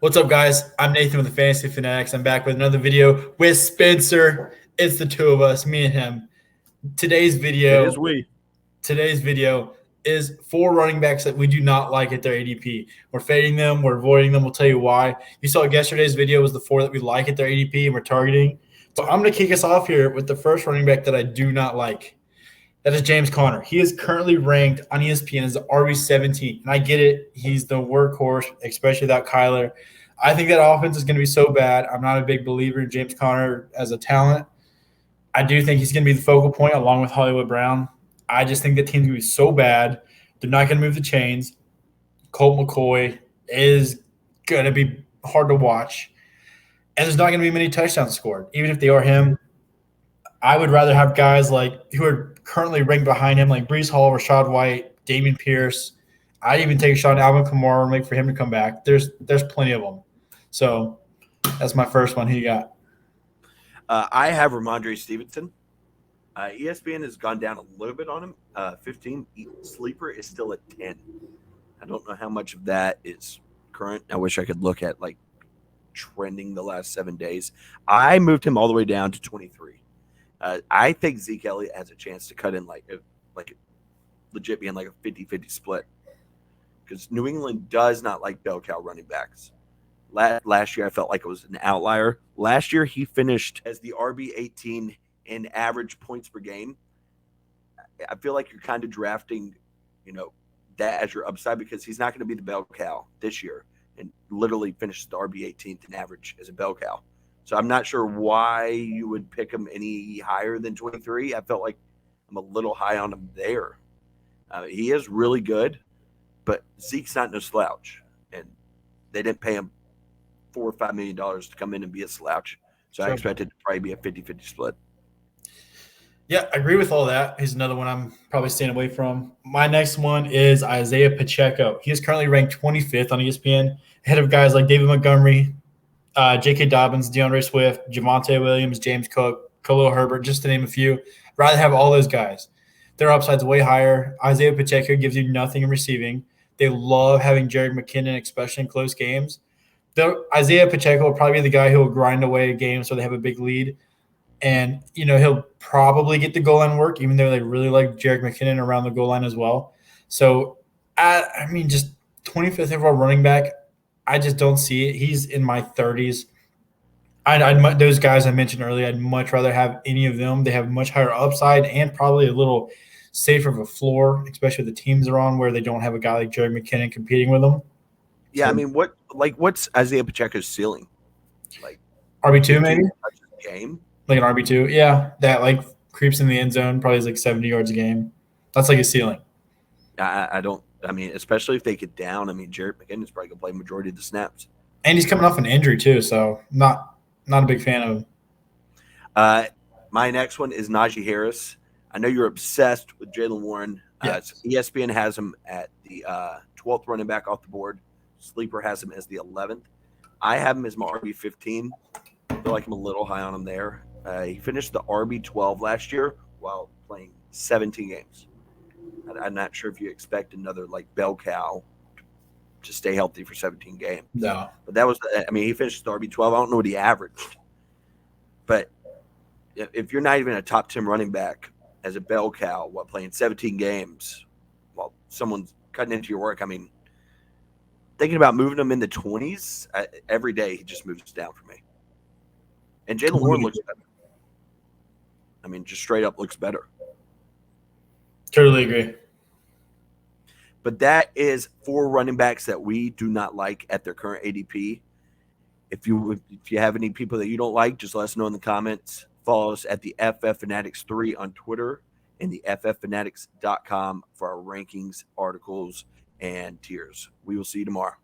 What's up, guys? I'm Nathan with the Fantasy Fanatics. I'm back with another video with Spencer. It's the two of us, me and him. Today's video is four running backs that we do not like at their ADP. We're fading them. We're avoiding them. We'll tell you why. You saw yesterday's video was the four that we like at their ADP and we're targeting. So I'm going to kick us off here with the first running back that I do not like. That is James Conner. He is currently ranked on ESPN as RB17. And I get it. He's the workhorse, especially without Kyler. I think that offense is going to be so bad. I'm not a big believer in James Conner as a talent. I do think he's going to be the focal point along with Hollywood Brown. I just think the team's going to be so bad. They're not going to move the chains. Colt McCoy is going to be hard to watch. And there's not going to be many touchdowns scored. Even if they are him, I would rather have guys like who are currently ranked behind him, like Breece Hall, Rashad White, Dameon Pierce. I'd even take a shot at Alvin Kamara and wait for him to come back. There's plenty of them. So that's my first one. Who you got? I have Rhamondre Stevenson. ESPN has gone down a little bit on him. 15. Sleeper is still at 10. I don't know how much of that is current. I wish I could look at like trending the last 7 days. I moved him all the way down to 23. I think Zeke Elliott has a chance to cut in like legit being like a 50-50 split because New England does not like bell cow running backs. Last year, I felt like it was an outlier. Last year, he finished as the RB18 in average points per game. I feel like you're kind of drafting, that as your upside because he's not going to be the bell cow this year and literally finished the RB18th in average as a bell cow. So I'm not sure why you would pick him any higher than 23. I felt like I'm a little high on him there. He is really good, but Zeke's not no slouch, and they didn't pay him $4 or $5 million to come in and be a slouch. So I expected to probably be a 50-50 split. Yeah, I agree with all that. He's another one I'm probably staying away from. My next one is Isiah Pacheco. He is currently ranked 25th on ESPN, ahead of guys like David Montgomery, J.K. Dobbins, DeAndre Swift, Javonte Williams, James Cook, Khalil Herbert, just to name a few. Rather have all those guys. Their upside's way higher. Isiah Pacheco gives you nothing in receiving. They love having Jerick McKinnon, especially in close games. Isiah Pacheco will probably be the guy who will grind away games so they have a big lead. And, he'll probably get the goal line work, even though they really like Jerick McKinnon around the goal line as well. So, just 25th overall running back, I just don't see it. He's in my 30s. Those guys I mentioned earlier, I'd much rather have any of them. They have much higher upside and probably a little safer of a floor, especially the teams are on where they don't have a guy like Jerick McKinnon competing with them. Yeah, so, what's Isiah Pacheco's ceiling? Like RB2 maybe? Game? Like an RB2. Yeah, that creeps in the end zone, probably is 70 yards a game. That's like a ceiling. Especially if they get down, Jerick McKinnon's probably going to play majority of the snaps. And he's coming off an injury too, so not a big fan of him. My next one is Najee Harris. I know you're obsessed with Jaylen Warren. Yes. ESPN has him at the 12th running back off the board. Sleeper has him as the 11th. I have him as my RB15. I feel like I'm a little high on him there. He finished the RB12 last year while playing 17 games. I'm not sure if you expect another bell cow to stay healthy for 17 games. No. But that was he finished the RB12. I don't know what he averaged. But if you're not even a top 10 running back as a bell cow while playing 17 games while someone's cutting into your work, thinking about moving him in the 20s, every day he just moves down for me. And Jaylen Warren looks better. Just straight up looks better. Totally agree. But that is 4 running backs that we do not like at their current ADP. If you have any people that you don't like, just let us know in the comments. Follow us at the FF Fanatics 3 on Twitter and the FFFanatics.com for our rankings, articles, and tiers. We will see you tomorrow.